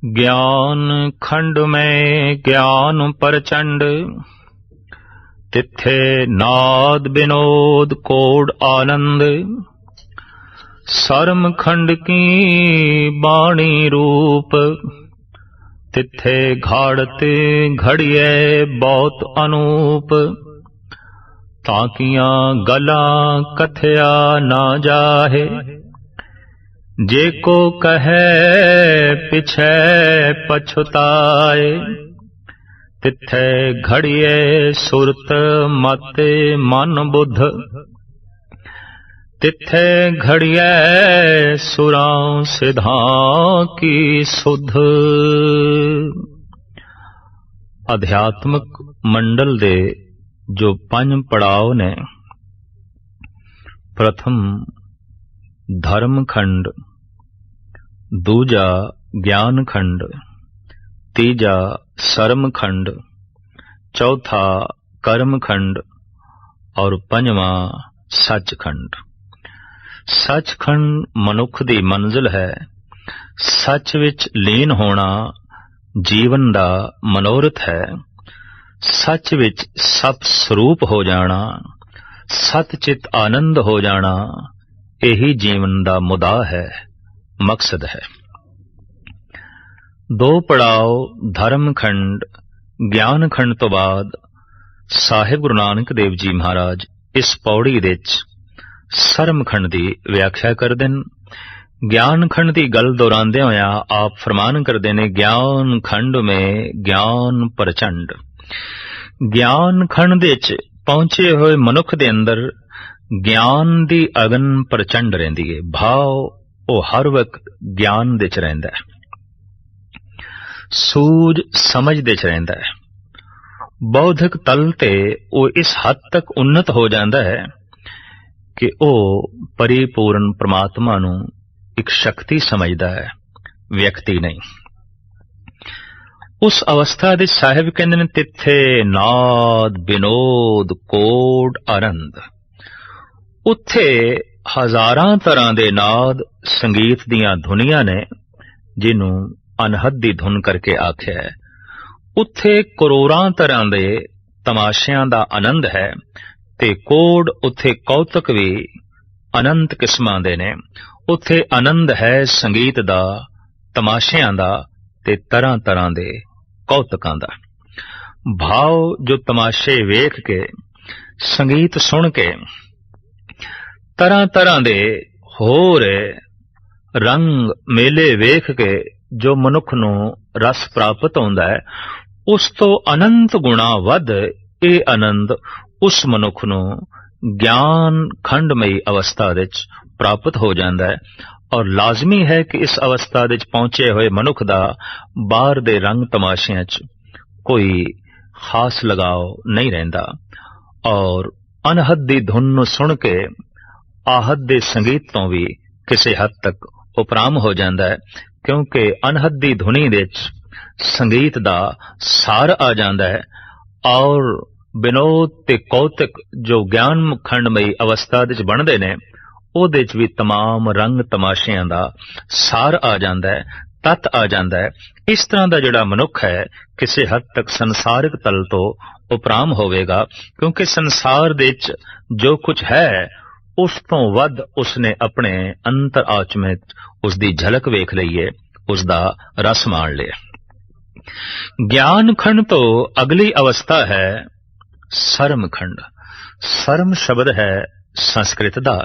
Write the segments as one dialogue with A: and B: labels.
A: ज्ञान खंड में ज्ञान प्रचंड, तिथे नाद विनोद कोड आनंद। सरम खंड की बाणी रूप, तिथे घाड़त घड़िए बहुत अनूप। ताकियां गला कथया ना जाहे, जेको कहे पिछे पछुताए। तिथे घड़िए सुरत मत मन बुध, तिथे घड़िए सुरां सिद्धां की सुध। अध्यात्मक मंडल दे जो 5 पड़ाव ने, प्रथम धर्म खंड, दूजा ज्ञान खंड, तीजा सरम खंड, चौथा कर्म खंड और 5वां सचखंड। सचखंड मनुख दी मंजिल है। सच विच लीन होना जीवन दा मनोरथ है। सच विच सत स्वरूप हो जाना, सतचित आनंद हो जाना, यही जीवन दा मुदा है, मकसद है। 2 पड़ाव धर्म खंड ज्ञान खंड तो बाद साहिब गुरु नानक देव जी महाराज इस पौड़ी विच सरम खंड की व्याख्या करते हैं। ज्ञान खंड की गल दोहरांदे होया आप फरमान करते ने, ज्ञान खंड में ज्ञान प्रचंड। ज्ञान खंड विच पहुंचे हुए मनुख दे अंदर ज्ञान दी अगन प्रचंड रहिंदी है। भाव वो हर वक्त ज्ञान दे च रहिंदा है, सूझ समझ दे च रहिंदा है। बौद्धिक तल ते वो इस हद तक उन्नत हो जाता है कि वो परिपूर्ण परमात्मा नूं एक शक्ति समझदा है, व्यक्ति नहीं। उस अवस्था दे साहिब कहंदे ने, तिथे नाद विनोद कोड आनंद। उत्थे हजारां तरह दे नाद संगीत दियां धुनियां ने, जिन्हों अनहद दी धुन करके आख्या है। उत्थे करोड़ां तरह दे तमाशियां दा आनंद है, ते कोड उत्थे कौतक भी अनंत किस्मां दे ने। उत्थे आनंद है संगीत दा, तमाशियां दा ते तरह तरह दे कौतकां दा। भाव जो तमाशे वेख के, संगीत सुन के, तरह तरह दे होर रंग मेले वेख के जो मनुख नूं रस प्राप्त होंदा है, उस तो अनंत गुणा वध ये आनंद उस मनुख नूं ज्ञान खंडमई अवस्था विच प्राप्त हो जाता है। और लाजमी है कि इस अवस्था विच पहुंचे हुए मनुख दा बाहर दे रंग तमाशियां च कोई खास लगाव नहीं रहिंदा, और अनहद दी धुन नूं सुन के आहद दे संगीत तो भी किसी हद तक उपराम हो जाता है, क्योंकि अनहद दी धुनी विच संगीत दा सार आ जाता है। और विनोद ते कौतक जो ज्ञान खंडमई अवस्था विच बनदे ने, उहदे च भी तमाम रंग तमाशियां दा सार आ जाता है, तत आ जाता है। इस तरह का जिहड़ा मनुख है किसी हद तक संसारिक तल तो उपराम होवेगा, क्योंकि संसार दे च जो कुछ है उस तो वध उसने अपने अंतर आच में उसकी झलक वेख लई है, उसका रस मान लिया। ज्ञान खंड तो अगली अवस्था है सरम खंड। सरम शब्द है संस्कृत दा,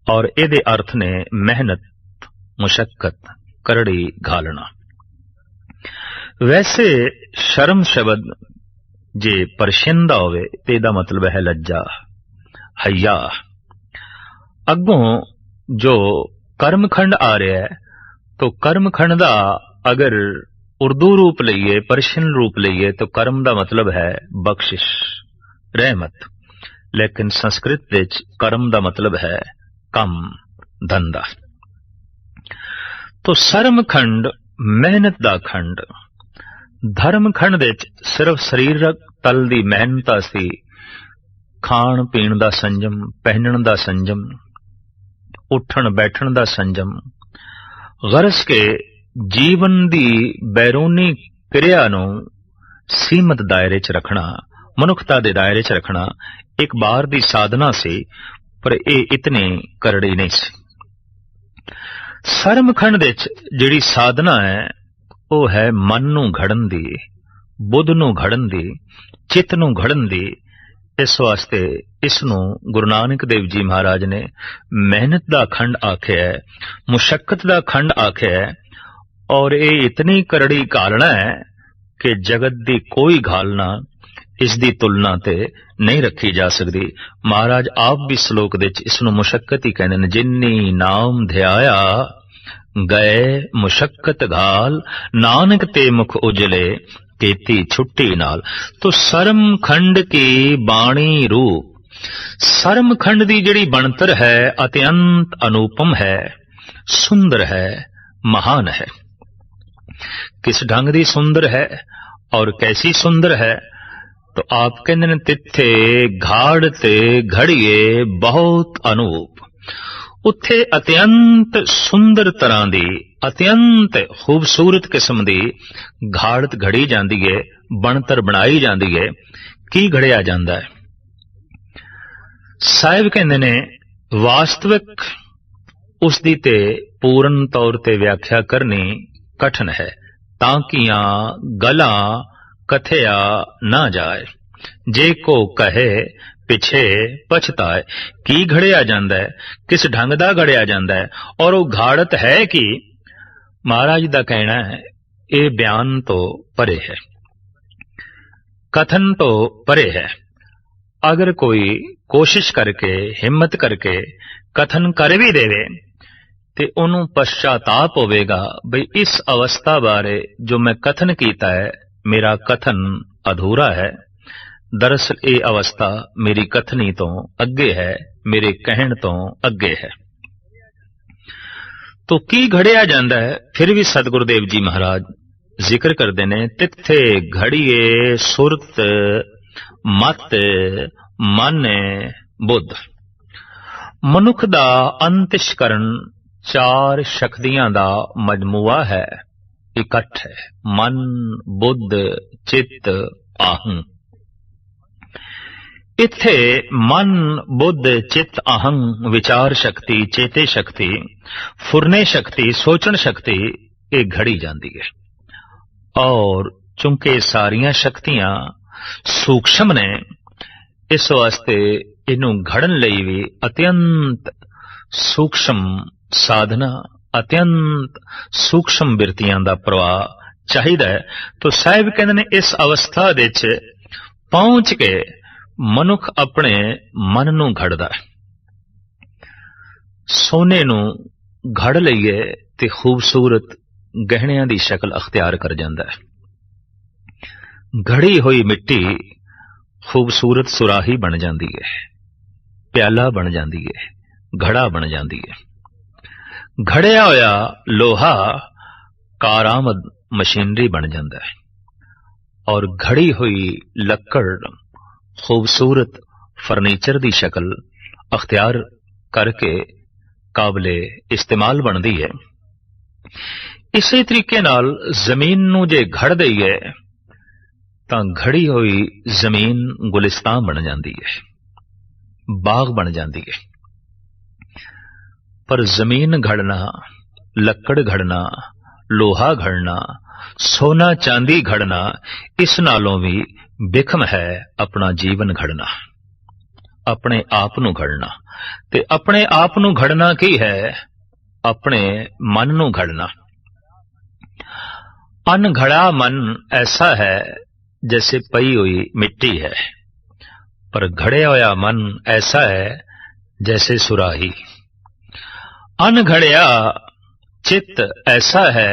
A: और इहदे अर्थ ने मेहनत, मुशक्कत, करड़ी घालना। वैसे शर्म शब्द जे पर्शियन दा होवे ते इहदा मतलब है लज्जा, हया। अगों जो कर्मखंड आ रहा है, तो कर्मखंड दा अगर उर्दू रूप लईए, पर्शियन रूप लईए, तो कर्म दा मतलब है बख्शिश, रहमत। लेकिन संस्कृत विच कर्म दा मतलब है कम, धंधा। तो सरम खंड मेहनत दा खंड। धर्म खंड विच सिर्फ शरीरक तल दी मेहनत सी, खाण पीण दा संजम, पहनण दा संजम, उठण बैठण दा संजम, गरज के ਜੀਵਨ ਦੀ ਬੈਰੂਨੀ ਕਿਰਿਆ ਨੂੰ ਸੀਮਤ ਦਾਇਰੇ 'ਚ ਰੱਖਣਾ, ਮਨੁੱਖਤਾ ਦੇ ਦਾਇਰੇ 'ਚ ਰੱਖਣਾ ਇੱਕ ਬਾਰ ਦੀ ਸਾਧਨਾ ਸੀ, ਪਰ ਇਹ ਇਤਨੀ ਕਰੜੀ ਨਹੀਂ ਸੀ। ਸਰਮਖੰਡ ਵਿੱਚ ਜਿਹੜੀ ਸਾਧਨਾ ਹੈ ਉਹ ਹੈ ਮਨ ਨੂੰ ਘੜਨ ਦੀ, ਬੁੱਧ ਨੂੰ ਘੜਨ ਦੀ, ਚਿੱਤ ਨੂੰ ਘੜਨ ਦੀ। ਇਸ ਵਾਸਤੇ ਇਸ ਨੂੰ ਗੁਰੂ ਨਾਨਕ ਦੇਵ ਜੀ ਮਹਾਰਾਜ ਨੇ ਮਿਹਨਤ ਦਾ ਖੰਡ ਆਖਿਆ ਹੈ, ਮੁਸ਼ੱਕਤ ਦਾ ਖੰਡ ਆਖਿਆ ਹੈ, ਔਰ ਇਹ ਇਤਨੀ ਕਰੜੀ ਘਾਲਣਾ ਹੈ ਕਿ ਜਗਤ ਦੀ ਕੋਈ ਘਾਲਣਾ ਇਸ ਦੀ ਤੁਲਨਾ ਤੇ ਨਹੀਂ ਰੱਖੀ ਜਾ ਸਕਦੀ। ਮਹਾਰਾਜ ਆਪ ਵੀ ਸ਼ਲੋਕ ਦੇ ਵਿੱਚ ਇਸ ਨੂੰ ਮੁਸ਼ੱਕਤ ਹੀ ਕਹਿੰਦੇ ਨੇ। ਜਿਨੀ ਨਾਮ ਧਿਆਇਆ ਗਏ ਮੁਸ਼ੱਕਤ ਘਾਲ, ਨਾਨਕ ਤੇ ਮੁਖ ਉਜਲੇ ਕੀਤੀ ਛੁੱਟੀ ਨਾਲ। ਤੋ ਸਰਮਖੰਡ ਕੀ ਬਾਣੀ ਰੂਪ, ਸਰਮਖੰਡ ਦੀ ਜਿਹੜੀ ਬਣਤਰ ਹੈ ਅਤਿਅੰਤ ਅਨੂਪਮ ਹੈ, ਸੁੰਦਰ ਹੈ, ਮਹਾਨ ਹੈ। किस ढंग दी सुंदर है और कैसी सुंदर है? तो आप कहते ने तिथे घाड़ ते घड़िए बहुत अनूप। उत्थे अत्यंत सुंदर तरह दी, अत्यंत खूबसूरत किस्म दी घाड़त घड़ी जाती है, बनतर बनाई जाती है। की घड़िया जाता है? साहिब कहते ने वास्तविक उसदी ते पूर्ण तौर ते व्याख्या करनी कठिन है, ताकियां गला कथया ना जाए। जे को कहे पिछे पछताए। की घड़िया जांदा है, किस ढंग दा घड़िया जांदा है, और वो घाड़त है कि महाराज दा कहना है ये बयान तो परे है, कथन तो परे है। अगर कोई कोशिश करके हिम्मत करके कथन कर भी देवे ते उन्हों पश्चाताप होवेगा बई इस अवस्था बारे जो मैं कथन कीता है, मेरा कथन अधूरा है। दरअसल ये अवस्था मेरी कथनी तो अगे है, मेरे कहण तो अगे है। तो की घड़िया जांदा है? फिर भी सतगुरुदेव जी महाराज जिक्र करते ने तिथे घड़िए सुरत मत मन बुद्ध। मनुख दा अंतਿਸ਼ਕਰਨ चार शक्तियां दा मजमुआ है, इकट्ठ है। मन बुद्ध चित्त आहं। इत्थे मन बुद्ध चित्त आहं विचार शक्ति, चेते शक्ति, फुरने शक्ति, सोचण शक्ति ये घड़ी जाती है। और चूंकि सारियां शक्तियां सूक्ष्म ने, इस वास्ते इनू घड़न लई भी अत्यंत सूक्ष्म साधना, अत्यंत सूक्ष्म बिरतियां दा प्रवाह चाहिदा है। तो साहिब कहते ने इस अवस्था दे च पहुंच के मनुख अपने मन नू घड़दा है। सोने नू घड़ लईए ते खूबसूरत गहणियां दी शक्ल अख्तियार कर जांदा है। घड़ी हुई मिट्टी खूबसूरत सुराही बन जाती है, प्याला बन जाती है, घड़ा बन जाती है। घड़िया होया लोहा कारामद मशीनरी बन जाता है, और घड़ी हुई लकड़ खूबसूरत फर्नीचर दी शक्ल अख्तियार करके काबले इस्तेमाल बनती है। इसी तरीके नाल जमीन नू जे घड़ दईए तां घड़ी हुई जमीन गुलिस्तान बन जाती है, बाग बन जाती है। पर जमीन घड़ना, लकड़ घड़ना, लोहा घड़ना, सोना चांदी घड़ना, इस नालों भी बिखम है अपना जीवन घड़ना, अपने आप नू घड़ना। ते अपने आप नू घड़ना की है? अपने मन नू घड़ना। अनघड़ा मन ऐसा है जैसे पई हुई मिट्टी है, पर घड़िया होया मन ऐसा है जैसे सुराही। अनघड़िया चित्त ऐसा है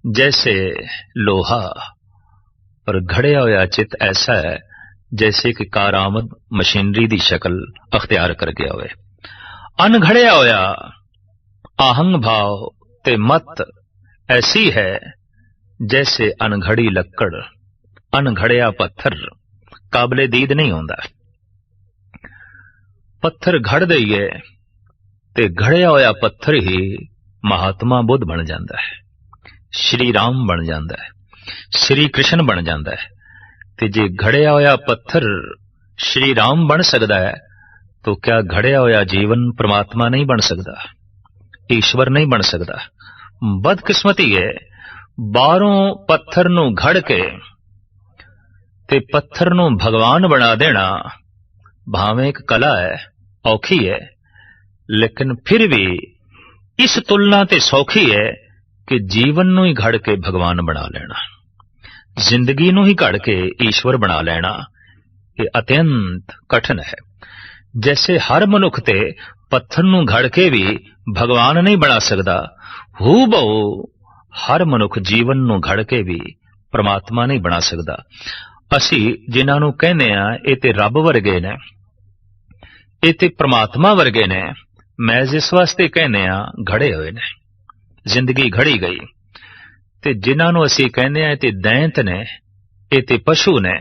A: जैसे लोहा, पर घड़िया होया चित्त ऐसा है जैसे कि कारामद मशीनरी दी शक्ल अख्तियार कर गया होवे। अनघड़िया होया आहंग भाव ते मत ऐसी है जैसे अनघड़ी लक्कड़, अनघड़िया पत्थर काबले दीद नहीं होंदा। पत्थर घड़ दईए ते घड़िया होया पत्थर ही महात्मा बुद्ध बन जाता है। ਸ਼੍ਰੀ ਰਾਮ ਬਣ ਜਾਂਦਾ ਹੈ, ਸ਼੍ਰੀ ਕ੍ਰਿਸ਼ਨ ਬਣ ਜਾਂਦਾ ਹੈ। ਤੇ ਜੇ ਘੜਿਆ ਹੋਇਆ ਪੱਥਰ ਸ਼੍ਰੀ ਰਾਮ ਬਣ ਸਕਦਾ ਹੈ तो क्या घड़िया होया जीवन परमात्मा नहीं बन सकता, ईश्वर नहीं बन सकता। बदकिस्मती है बाहरों पत्थर नूं घड़ के ते पत्थर नूं भगवान बना देना, भावें एक कला है, औखी है, लेकिन फिर भी इस तुलना ते सौखी है कि जीवन नूं ही घड़ के भगवान बना लेना, जिंदगी नूं ही घड़ के ईश्वर बना लेना, ये अत्यंत कठिन है। जैसे हर मनुख ते पत्थर नूं घड़ के भी भगवान नहीं बना सकता, हू बहु हर मनुख जीवन नूं घड़ के भी परमात्मा नहीं बना सकता। असी जिन्हां नूं कहने आ ये ते रब वर्गे ने, ये ते परमात्मा वर्गे ने, महज इस वास्ते कहने आ घड़े हुए ने, जिंदगी घड़ी गई। ते जिन्हां नूं असी कहने आ ते दैंत ने, ये ते पशु ने,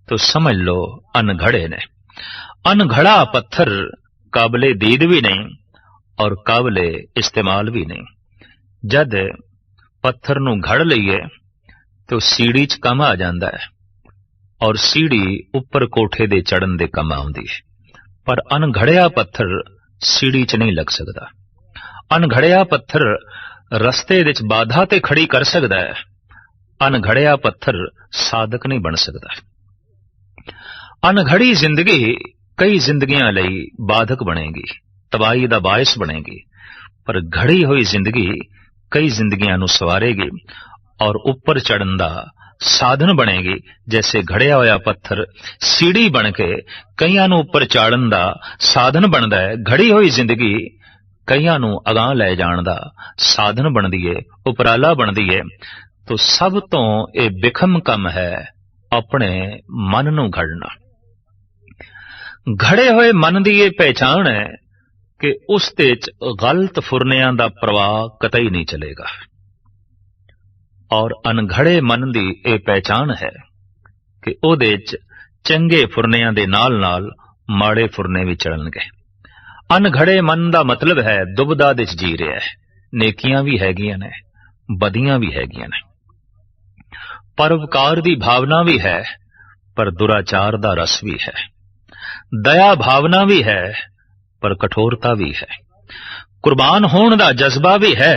A: तो समझ लो अनघड़े ने। अनघड़ा पत्थर काबले दीद भी नहीं और काबले इस्तेमाल भी नहीं। जद पत्थर नूं घड़ लईए तो सीढ़ी च कम आ जांदा है और सीढ़ी उपर कोठे दे चढ़न दे कम आउंदी है, पर अनघड़िया पत्थर सीढ़ी च नहीं लग सकदा। अनघड़िया पत्थर रस्ते विच बाधा ते खड़ी कर सकदा है, अनघड़िया पत्थर साधक नहीं बन सकदा। अनघड़ी जिंदगी कई जिंदगियां लई बाधक बनेगी, तबाही दा बायस बनेगी, पर घड़ी हुई जिंदगी कई जिंदगियां नूं सवारेगी और उपर चढ़न दा साधन बनेगी। जैसे घड़िया होया पत्थर सीढ़ी बन के कईयां नूं उपर चाड़न दा साधन बनदा है, घड़ी हुई जिंदगी कईयां नूं अगां लै जाण दा साधन बनदी है, उपराला बनदी है। तो सब तो ये बिखम कम है अपने मन नूं घड़ना। घड़े हुए मन की यह पहचान है कि उस दे च गलत फुरनियां दा प्रवाह कतई नहीं चलेगा, और अनघड़े मन की यह पहचान है कि उहदे च चंगे फुरनियां दे नाल नाल माड़े फुरने भी चलणगे। अनघड़े मन का मतलब है दुबदा दे च जी रहा है, नेकियां भी हैगियां ने, बदियां भी हैगियां ने, परोपकार की भावना भी है, पर दुराचार का रस भी है, दया भावना भी है, पर कठोरता भी है, कुर्बान होने का जज्बा भी है,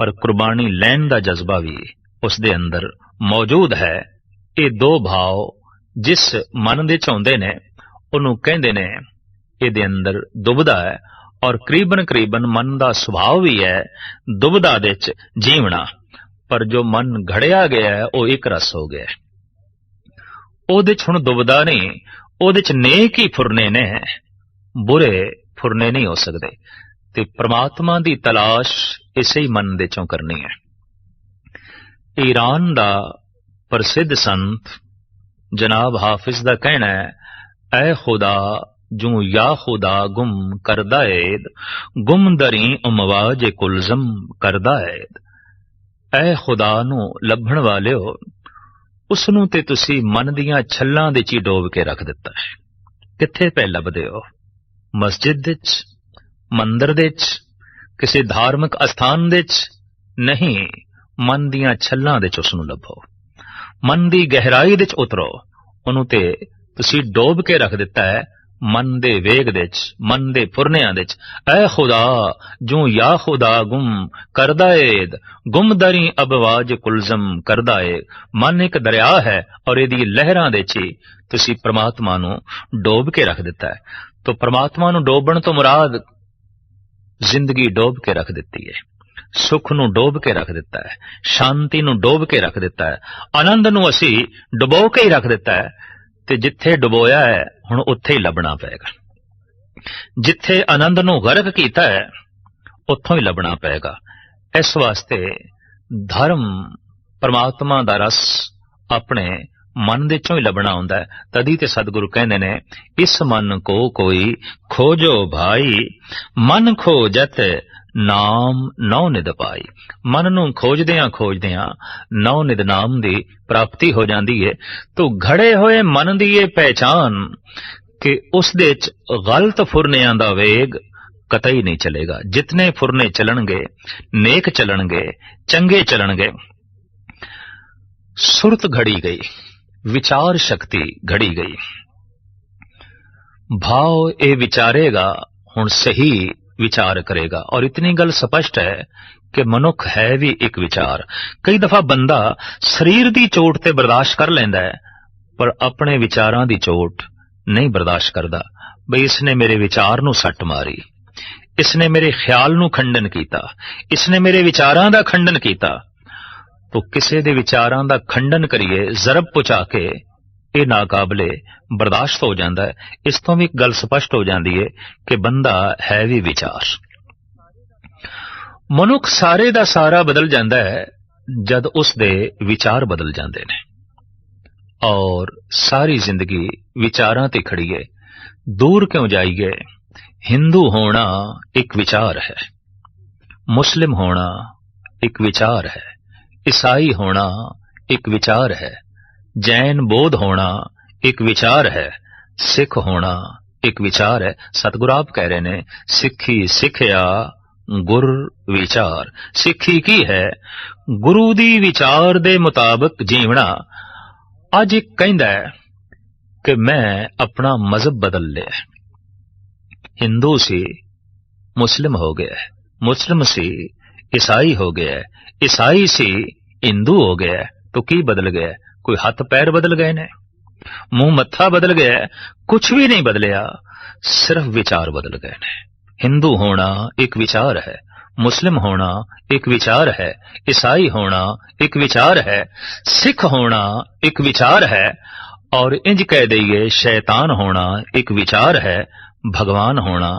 A: पर कुर्बानी लैन का जज्बा भी उस दे अंदर मौजूद है। ये दो भाव जिस मन दे च आउंदे ने उहनूं कहंदे ने इहदे अंदर दुबदा है, और करीबन करीबन मन का सुभाव भी है दुबदा दे च जीवना, पर जो मन घड़िया गया है वह एक रस हो गया, उहदे च हुण दुबदा नहीं, उहदे च नेक ही फुरने ने, बुरे फुरने नहीं हो सकते। ते परमात्मा की तलाश इसे ही मन दे चों करनी है। ईरान दा प्रसिद्ध संत जनाब हाफिज दा कहना है, ऐ खुदा जू या खुदा गुम करदा ऐद, गुम दरी उमवाज कुलजम करदा ऐद। ऐ खुदा नू लभण वालिओ, उसनू ते तुसी मन दियां छल्लां दे च डोब के रख दिता है। किथे पे लभदे हो? मस्जिद दे च, मंदिर दे च, किसी धार्मिक अस्थान दे च नहीं, मन दियां छल्लां दे च उसनू लभो, मन दी गहराई दे च उतरो, उन्हों ते तुसी डोब के रख दिता है मन दे वेग दे च, मन दे फुरनियां दे च। ऐ खुदा जू या खुदा गुम करदा ऐद, गुम दरी अबवाज कुलजम करदा ऐ। मन एक दरिया है और इहदी लहरां दे च तुसी परमात्मा नू डोब के रख दिता है। तो परमात्मा नू डोबण तो मुराद जिंदगी डोब के रख दिती है, सुख नू डोब के रख दिता है, शांति नू डोब के रख दिता है, आनंद नू असी डुबो के ही रख दिता है। ते जिथे डुबोया है हुण उत्थे ही लभना पेगा, जिथे आनंद नू गर्क कीता है उत्थों ही लभना पेगा। इस वास्ते धर्म परमात्मा दा रस अपने मन दे चों ही लभना हुंदा है। तदी ते सतगुरु कहंदे ने, इस मन को कोई खोजो भाई, मन खोजत नाम नौ निद पाई। मन नू खोजदियां नौ निद नाम दी प्राप्ति हो जाती है। तो घड़े हुए मन की यह पहचान कि उस दे च गलत फुरनियां दा वेग कतई नहीं चलेगा। जितने फुरने चलणगे नेक चलणगे, चंगे चलणगे। सुरत घड़ी गई, विचार शक्ति घड़ी गई। भाव ए विचारेगा हुण सही विचार करेगा। और इतनी गल स्पष्ट है कि मनुख है भी एक विचार। कई दफा बंदा शरीर की चोट ते बर्दाश्त कर लेंदा है, पर अपने विचारां दी चोट नहीं बर्दाश्त करदा। बई इसने मेरे विचार नूं सट मारी, इसने मेरे ख्याल नूं खंडन कीता, इसने मेरे विचारां दा खंडन कीता। तो किसी दे विचारां दा खंडन करिए, जरब पहुंचा के ये नाकाबले बर्दाश्त हो जाता है। इस तो भी एक गल स्पष्ट हो जाती है कि बंदा है भी विचार। मनुख सारे दा सारा बदल जाता है जद उसदे विचार बदल जाते हैं। और सारी जिंदगी विचारां ते खड़ी है। दूर क्यों जाइए, हिंदू होना एक विचार है, मुस्लिम होना एक विचार है, ईसाई होना एक विचार है, जैन बौद्ध होना एक विचार है, सिख होना एक विचार है। सतगुरु आप कह रहे ने, सिखी सिखया गुर विचार। सिखी की है गुरु दी विचार दे मुताबिक जीवना। अज एक कहंदा है कि मैं अपना मजहब बदल लिया। हिंदू सी मुस्लिम हो गया है, मुस्लिम सी ईसाई हो गया है, ईसाई सी हिंदू हो गया है। तो की बदल गया? कोई हाथ पैर बदल गए ने, मुंह मत्था बदल गया? कुछ भी नहीं बदलिया, सिर्फ विचार बदल गए ने। हिंदू होना एक विचार है, मुस्लिम होना एक विचार है, ईसाई होना एक विचार है, सिख होना एक विचार है, और इंज कह दइए शैतान होना एक विचार है, भगवान होना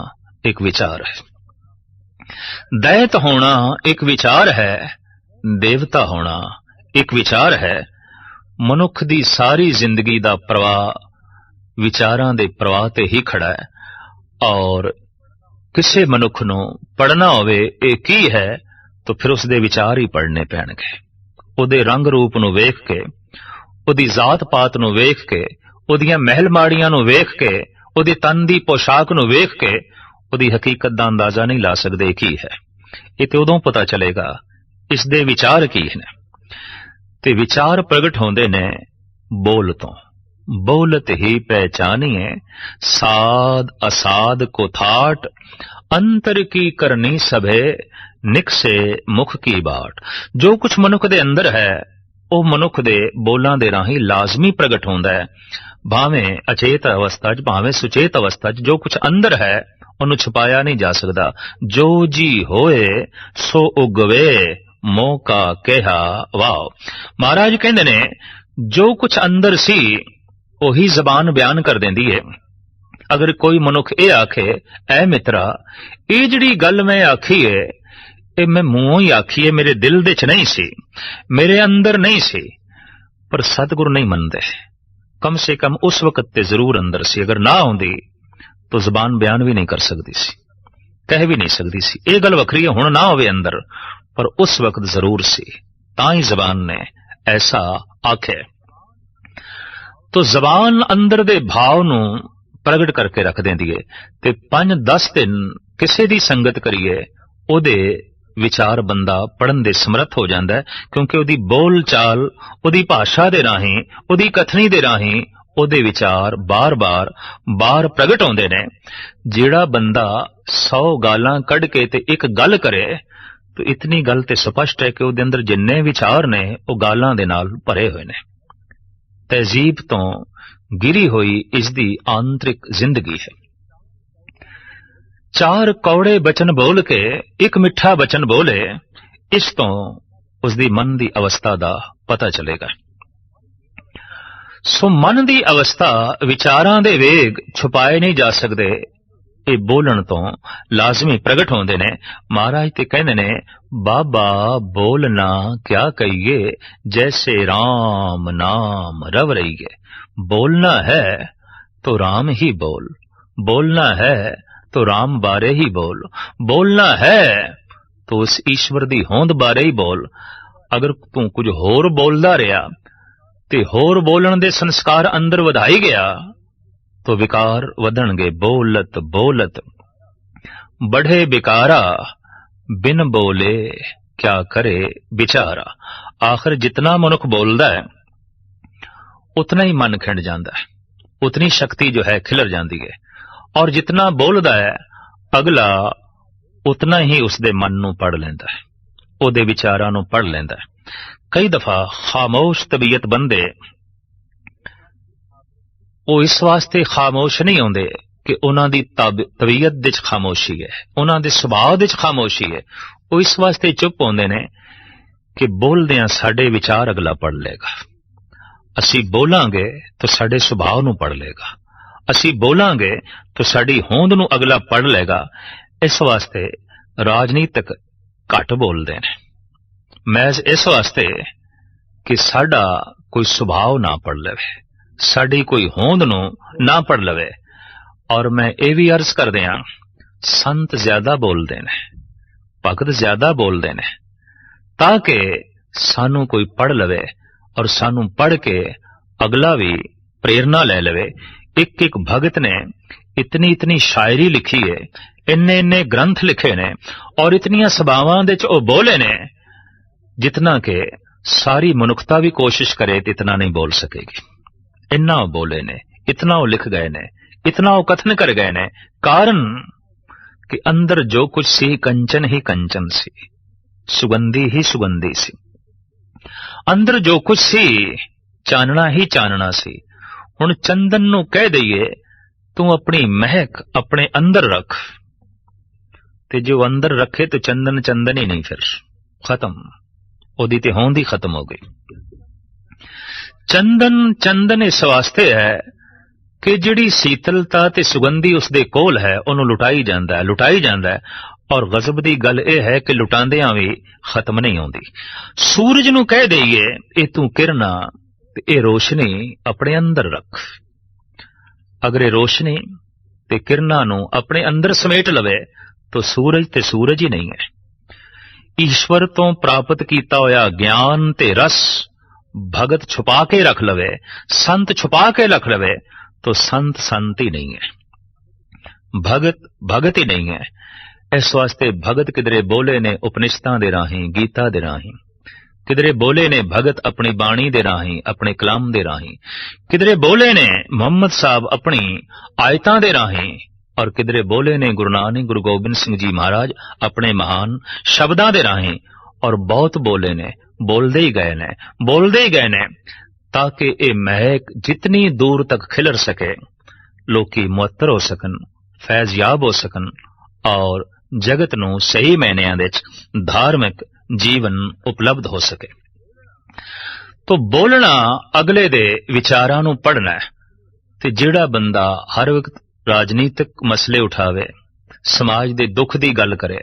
A: एक विचार है। दैत होना एक विचार है, देवता होना एक विचार है। मनुख दी सारी जिंदगी दा प्रवाह विचारां दे प्रवाह ते ही खड़ा है। और किसी मनुख नूं पढ़ना होवे ये की है, तो फिर उसदे विचार ही पढ़ने पैणगे। उहदे रंग रूप नूं वेख के, उहदी जात पात नूं वेख के, उहदियां महल माड़ियां नूं वेख के, उहदे तन दी पोशाक नूं वेख के उहदी हकीकत दा अंदाजा नहीं ला सकदे की है। ये ते उदों पता चलेगा इसदे विचार की है। ते विचार प्रगट होंदे ने बोल तो। बोलत ही पहचानिए साध असाध को थाट, अंतर की करनी सभे निकसे मुख की बाट। जो कुछ मनुख दे अंदर है वो मनुख दे बोलां दे राही लाजमी प्रगट होंदा है। भावें अचेत अवस्था च भावें सुचेत अवस्था च जो कुछ अंदर है उन्हें छुपाया नहीं जा सकता। जो जी होए सो उगवे मौका कहा वाओ। महाराज कहंदे ने जो कुछ अंदर सी ओही जबान बयान कर देंदी है। अगर कोई मनुख ये आखे ऐ मित्रा ये जिहड़ी गल मैं आखी है ये मैं मूंहों ही आखी है, मेरे दिल दे च नहीं सी, मेरे अंदर नहीं सी, पर सतगुरु नहीं मनदे। कम से कम उस वक्त ते जरूर अंदर सी। अगर ना होंदी तो जबान बयान भी नहीं कर सकती सी, कह भी नहीं सकती सी। ये गल वखरी है हुण ना होवे अंदर, पर उस वक्त जरूर सी, तां ही जबान ने ऐसा आखे। तो जबान अंदर दे भाव नूं प्रगट करके रख देंदी है। ते 5-10 दिन किसी दी संगत करिए ओदे विचार बंदा पढ़न दे समर्थ हो जाता है, क्योंकि ओदी बोल चाल, ओदी भाषा दे राही, ओदी कथनी दे राही ओदे विचार बार बार बार प्रगट होंदे ने। जेड़ा बंदा 100 गालां कढ़ के ते एक गल करे तो इतनी गल ते स्पष्ट है कि ओदे अंदर जिन्ने विचार ने वो गालां दे नाल भरे हुए ने। तहजीब तो गिरी हुई इसदी आंतरिक जिंदगी है। 4 कौड़े बचन बोल के एक मिठा बचन बोले, इस तो उसदी मन दी अवस्था दा पता चलेगा। सो मन दी अवस्था विचारां दे वेग छुपाए नहीं जा सकते, ये बोलन तो लाजमी प्रगट होंदे ने। महाराज ते कहंदे ने बाबा बोलना क्या कहिए, जैसे राम नाम रव रहिए। बोलना है तो राम ही बोल, बोलना है तो राम बारे ही बोल, बोलना है तो उस ईश्वर दी होंद बारे ही बोल। अगर तू कुछ होर बोलदा रहा ते होर बोलन दे संस्कार अंदर वधाई गया तो विकार वधणगे बोलत बोलत। बढ़े बिकारा बिन बोले क्या करे विचारा। आखिर जितना मनुख बोलदा है उतना ही मन खिंड जाता है, उतनी शक्ति जो है खिलर जाती है, और जितना बोलदा है अगला उतना ही उसके मन नूं पढ़ लैंदा है, ਉਹਦੇ विचारां नूं पढ़ लैंदा है। कई दफा खामोश तबीयत बंदे वो इस वास्ते खामोश नहीं होंदे कि उन्हां दी तबीयत दे च खामोशी है, उन्हां दे सुभाव दे च खामोशी है। वो इस वास्ते चुप होंदे ने कि बोलदियां साडे विचार अगला पढ़ लेगा, असी बोलांगे तो साडे सुभाव नूं पढ़ लेगा, असी बोलांगे तो साडी होंद नूं अगला पढ़ लेगा। इस वास्ते राजनीतिक घट बोलते हैं, महज इस वास्ते कि साडा कोई सुभाव ना पढ़ लवे, साडी कोई होंद नूं ना पढ़ लवे। और मैं ये भी अर्ज कर दिया, संत ज्यादा बोलते हैं, भगत ज्यादा बोलते हैं, ताकि सानू कोई पढ़ लवे और सानू पढ़ के अगला भी प्रेरणा ले लवे। एक एक भगत ने इतनी इतनी शायरी लिखी है, इन्ने इन्ने ग्रंथ लिखे ने, और इतनियां सभावां दे च ओ बोले ने जितना के सारी मनुखता भी कोशिश करे तो इतना नहीं बोल सकेगी। इन्ना वो बोले ने, इतना वो लिख गए ने, इतना वो कथन कर गए ने, कारण कि अंदर जो कुछ सी कंचन ही कंचन सी, सुगंधी ही सुगंधी सी। अंदर जो कुछ सी चानना ही चानना सी। हुण चंदन नूं कह दईए तू अपनी महक अपने अंदर रख, ते जो अंदर रखे तो चंदन चंदन ही नहीं, फिर खत्म, ओदी ते होंद ही खत्म हो गई। चंदन चंदन इस वास्ते है कि जिहड़ी शीतलता ते सुगंधी उसदे कोल है उन्होंने लुटाई जांदा है, लुटाई जांदा है। और गजब दी गल यह है कि लुटांदियां भी खत्म नहीं होंदी। सूरज नूं कह दईए ए तू किरणा ते ए रोशनी अपने अंदर रख, अगर ये रोशनी ते किरणा नूं अपने अंदर समेट लवे तो सूरज ते सूरज ही नहीं है। ईश्वर तो प्राप्त कीता होया ज्ञान ते रस भगत छुपा के रख लवे, संत छुपा के रख लवे तो संत संत ही नहीं है, भगत भगत ही नहीं है। इस वास्ते भगत किधरे बोले ने उपनिषदां दे राही, गीता दे राही, किधरे बोले ने भगत अपनी बाणी दे राही, अपने कलाम दे राही, किधरे बोले ने मोहम्मद साहब अपनी आयतां दे राही, और किधरे बोले ने गुरु नानक गुरु गोबिंद सिंह जी महाराज अपने महान शब्दां दे राही। और बहुत बोले ने, बोलदे ही गए ने, बोलदे ही गए ने, ताकि ये महक जितनी दूर तक खिलर सके, लोकी मुअत्तर हो सकन, फैज़याब हो सकन, और जगत नूं सही मायनिਆਂ ਦੇ ਵਿੱਚ धार्मिक जीवन उपलब्ध हो सके। तो बोलना अगले दे विचारां नूं पढ़ना है। ते जिहड़ा बंदा हर वक्त राजनीतिक मसले उठावे, समाज दे दुख दी गल करे,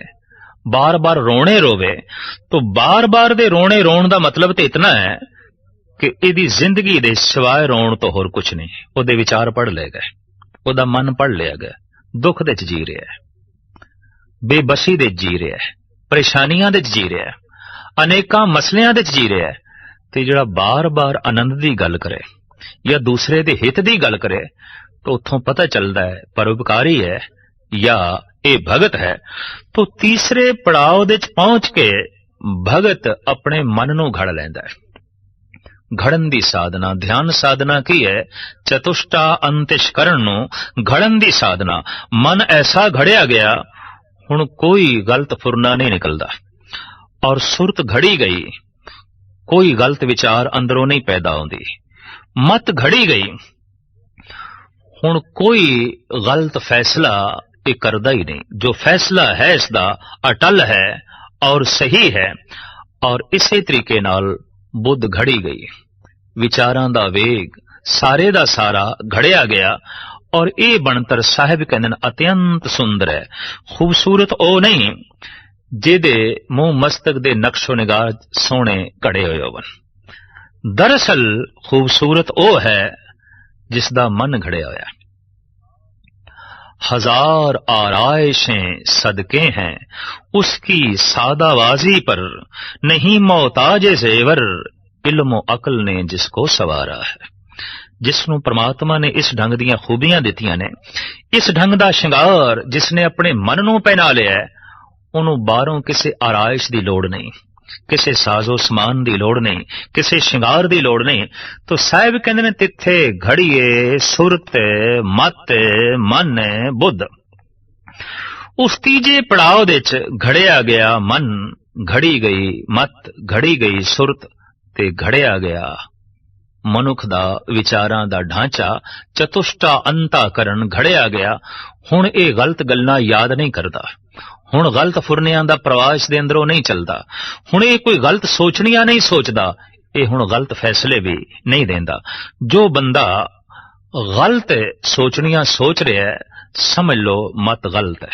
A: बार बार रोने रोवे, तो बार बार दे रोने रोण दा मतलब तो इतना है कि इहदी जिंदगी दे सिवाय रोण तो होर कुछ नहीं। ओहदे विचार पढ़ ले गए, ओहदा मन पढ़ लिया गया, दुख दे च जी रहा है, बेबसी दे जी रहा है, परेशानियां दे जी रहा है, अनेकां मसलियां दे जी रहा है। ते जिहड़ा बार बार आनंद दी गल करे या दूसरे दे हित दी गल करे तो उत्थों पता चलता है परोपकारी है या ये भगत है। तो तीसरे पड़ाव दे पहुंच के भगत अपने मन नूं घड़ लैंदा है। घड़न दी साधना, ध्यान साधना की है, चतुष्टा अंतिशकरण नूं घड़न दी साधना। मन ऐसा घड़िया गया हुण कोई गलत फुरना नहीं निकलदा, और सुरत घड़ी गई, कोई गलत विचार अंदरों नहीं पैदा होंदी, मत घड़ी गई, हुण कोई गलत फैसला ये करदा ही नहीं। जो फैसला है इसदा अटल है और सही है। और इसे तरीके नाल बुद्ध घड़ी गई, विचारां दा वेग सारे दा सारा घड़िया गया। और ये बनतर साहिब कहंदे ने अत्यंत सुंदर है, खूबसूरत ओ नहीं जेदे मुंह मस्तक दे नक्शो निगार सोने घड़े होए होवन। दरअसल खूबसूरत ओ है जिसदा मन घड़िया होया। हजार आराइशें सदके हैं उसकी सादाबाजी पर, नहीं मोहताज जेवर, इल्म अकल ने जिसको सवारा है। जिस नूं परमात्मा ने इस ढंग दीयां खूबियां दित्तियां ने, इस ढंग दा शिंगार जिसने अपने मन नूं पहना लिया है, ਉਹਨੂੰ ਬਾਹਰੋਂ ਕਿਸੇ ਆਰਾਇਸ਼ ਦੀ ਲੋੜ ਨਹੀਂ, ਕਿਸੇ ਸਾਜ਼ੋ ਸਮਾਨ ਦੀ ਲੋੜ ਨਹੀਂ, ਕਿਸੇ ਸ਼ਿੰਗਾਰ ਦੀ ਲੋੜ ਨਹੀਂ। ਤੋ ਸਾਹਿਬ ਕਹਿੰਦੇ ਨੇ ਤਿੱਥੇ ਘੜੀਏ ਸੁਰਤ ਮਤ ਮਨ ਬੁੱਧ। ਉਸ ਤੀਜੇ ਪੜਾਅ ਦੇ ਚ ਘੜਿਆ ਗਿਆ ਮਨ, ਘੜੀ ਗਈ ਮਤ, ਘੜੀ ਗਈ ਸੁਰਤ ਤੇ ਘੜਿਆ ਗਿਆ ਮਨੁੱਖ ਦਾ ਵਿਚਾਰਾਂ ਦਾ ਢਾਂਚਾ, ਚਤੁਸ਼ਟਾ ਅੰਤਾਕਰਨ ਘੜਿਆ ਗਿਆ। ਹੁਣ ਇਹ ਗਲਤ ਗੱਲਾਂ ਯਾਦ ਨਹੀਂ ਕਰਦਾ, ਹੁਣ ਗਲਤ ਫੁਰਨਿਆਂ ਦਾ ਪ੍ਰਵਾਹ ਇਸ ਦੇ ਅੰਦਰੋਂ ਨਹੀਂ ਚੱਲਦਾ, ਹੁਣ ਇਹ ਕੋਈ ਗਲਤ ਸੋਚਣੀਆਂ ਨਹੀਂ ਸੋਚਦਾ, ਇਹ ਹੁਣ ਗਲਤ ਫੈਸਲੇ ਵੀ ਨਹੀਂ ਦਿੰਦਾ। ਜੋ ਬੰਦਾ ਗਲਤ ਸੋਚਣੀਆਂ ਸੋਚ ਰਿਹਾ ਹੈ, ਸਮਝ ਲਓ ਮਤ ਗਲਤ ਹੈ।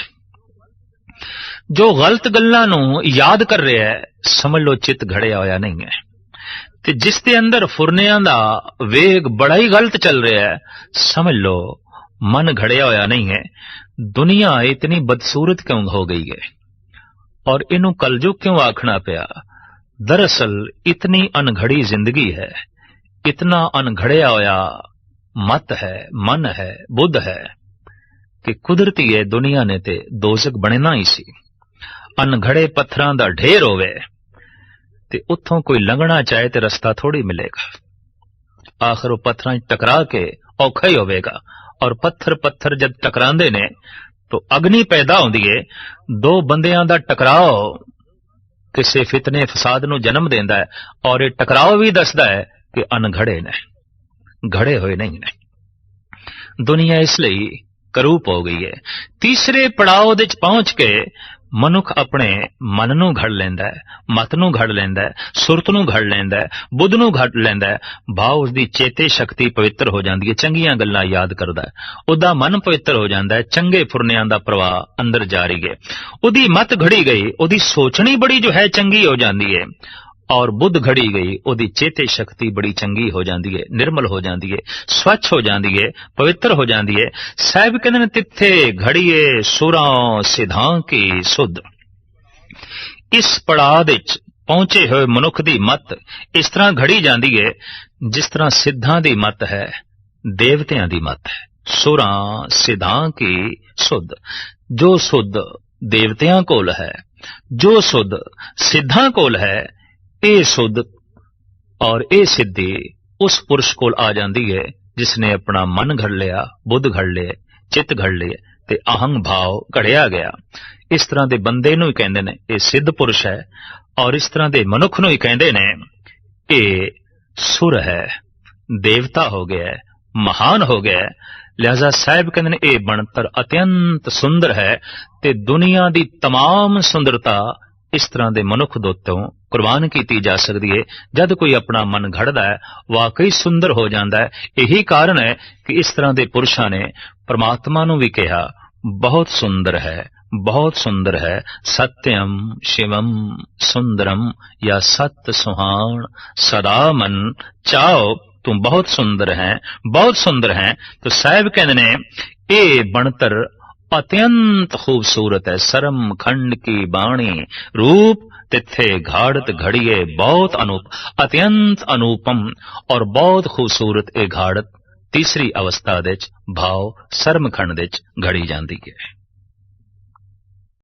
A: ਜੋ ਗਲਤ ਗੱਲਾਂ ਨੂੰ ਯਾਦ ਕਰ ਰਿਹਾ ਹੈ, ਸਮਝ ਲਓ ਚਿੱਤ ਘੜਿਆ ਹੋਇਆ ਨਹੀਂ ਹੈ। ਤੇ ਜਿਸ ਦੇ ਅੰਦਰ ਫੁਰਨਿਆਂ ਦਾ ਵੇਗ ਬੜਾ ਹੀ ਗਲਤ ਚੱਲ ਰਿਹਾ ਹੈ, ਸਮਝ ਲਓ ਮਨ ਘੜਿਆ ਹੋਇਆ ਨਹੀਂ ਹੈ। दुनिया इतनी बदसूरत क्यों हो गई है और इनू कलयुग क्यों आखना पिया? दरअसल इतनी अनघड़ी जिंदगी है, इतना अनघड़िया होया मत है, मन है, बुद्ध है कि कुदरती है दुनिया ने ते दोजक बनना ही सी। अनघड़े पत्थरां दा ढेर होवे ते उत्थों कोई लंघना चाहे ते रस्ता थोड़ी मिलेगा, आखिर वो पत्थरां टकरा के औखा ही होवेगा। और पत्थर पत्थर जब टकरांदे ने तो अग्नि पैदा होंदी है। दो बंदियां दा टकराव किसी फितने फसाद नूं जन्म देंदा है, और ये टकराव भी दसदा है कि अनघड़े ने, घड़े हुए नहीं ने। दुनिया इसलिए करूप हो गई है। तीसरे पड़ाव दे पहुंच के मनुख अपने मन नूं घड़ लैंदा है, मत नूं घड़ लैंदा है, सुरत नूं घड़ लैंदा है, बुद्ध नूं घड़ लैंदा है। भाव उसदी चेते शक्ति पवित्र हो जाती है, चंगियां गल्लां याद करदा है, उहदा मन पवित्र हो जाता है, चंगे फुरनियां दा प्रवाह अंदर जारी है। उहदी मत घड़ी गई, उहदी सोचनी बड़ी जो है चंगी हो जाती है, और बुद्ध घड़ी गई, उहदी चेते शक्ति बड़ी चंगी हो जाती है, निर्मल हो जाती है, स्वच्छ हो जाती है, पवित्र हो जाती है। साहिब कहते ने तिथे घड़िए सुरां सिद्धां की सुध। इस पड़ाव विच पहुंचे हुए मनुख दी मत इस तरह घड़ी जाती है जिस तरह सिद्धां दी मत है, देवतियां दी मत है। सुरां सिद्धां की सुध, जो सुध देवतियां कोल है, जो सुध सिद्धां कोल है, ਇਹ ਸੁਧ और ਇਹ सिद्धि उस पुरुष कोल आ जाती है जिसने अपना मन घड़ लिया, बुद्ध घड़ लिया, चित्त घड़ लिया ते अहंग भाव घड़िया गया। इस तरह के बंदे नूं ही कहंदे ने ये सिद्ध पुरुष है, और इस तरह के मनुख नूं ही कहंदे ने ये सुर है, देवता हो गया है, महान हो गया है। लिहाजा साहिब कहंदे ने ये बनतर अत्यंत सुंदर है ते दुनिया की तमाम सुंदरता इस तरह के मनुख दे उत्तों कुर्बान की जा सकती है। जद कोई अपना मन घड़दा है, वाकई सुंदर हो जाता है। यही कारण है कि इस तरह के पुरुषों ने परमात्मा नूं भी कहा बहुत सुंदर है, बहुत सुंदर है। सत्यम शिवम सुंदरम या सत्य सुहान सदा मन चाओ, तुम बहुत सुंदर है, बहुत सुंदर है। तो साहिब कहते ने ये बनतर अत्यंत खूबसूरत है। सरम खंड की बाणी रूप तिथे घाड़त घड़िए बहुत अनूप, अत्यंत अनुपम और बहुत खूबसूरत ये घाड़त तीसरी अवस्था दे भाव सरम खंड दे घड़ी जाती है।